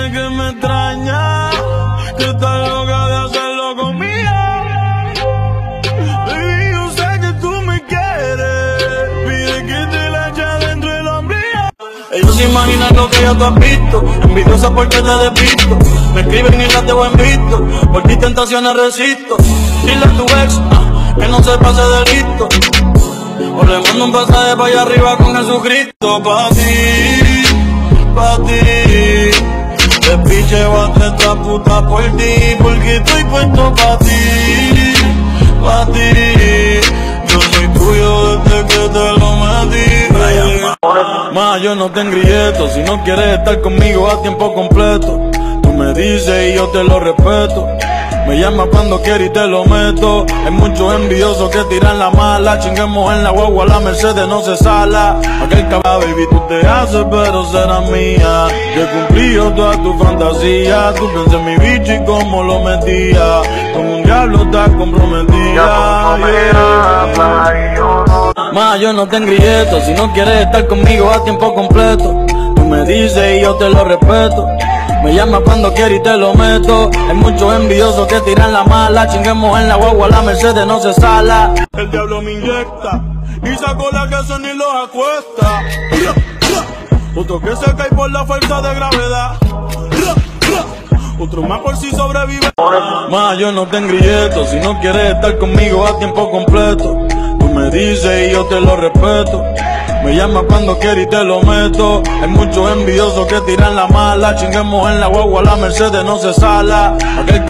dice que me extraña, que está loca de hacerlo conmigo. Baby, yo sé que tú me quieres, pide que te la eche dentro del ombligo. Ellos se imaginan lo que ya tú has visto, envidiosa porque te despisto. Me escriben y las dejo en visto, por ti tentaciones resisto. Dile a tu ex que no se pase de listo, o le mando un pasaje para allá arriba con Jesucristo. Pa' ti, te picheo a esta puta por ti, porque estoy puesto pa' ti. Yo soy tuyo desde que te lo metí. Ma, yo no te engrilleto, si no quieres estar conmigo a tiempo completo. Tú me dices y yo te lo respeto. Me llama cuando quiere y te lo meto. Hay muchos envidiosos que tiran la mala. Chinguemos en la guagua, la Mercedes no se sala. Aquel cabrón, baby, tú te haces, pero será mía. Yo he cumplido todas tus fantasías. Tú piensas en mi bicho y cómo lo metía. Con un diablo estás comprometida. Ma, yo no te engrilleto, si no quieres estar conmigo a tiempo completo. Tú me dices y yo te lo respeto. Me llama cuando quiere y te lo meto. Hay muchos envidiosos que tiran la mala. Chinguemos en la guagua, la Mercedes no se sala. El diablo me inyecta y sacó la que son y los acuesta. Otro que se cae por la fuerza de gravedad. Otro más por si sobrevive. Ma, yo no te engrilleto, si no quieres estar conmigo a tiempo completo. Tú me dices y yo te lo respeto. Me llama cuando quiere y te lo meto. Hay muchos envidiosos que tiran la mala. Chinguemos en la guagua, la Mercedes no se sala. Aquel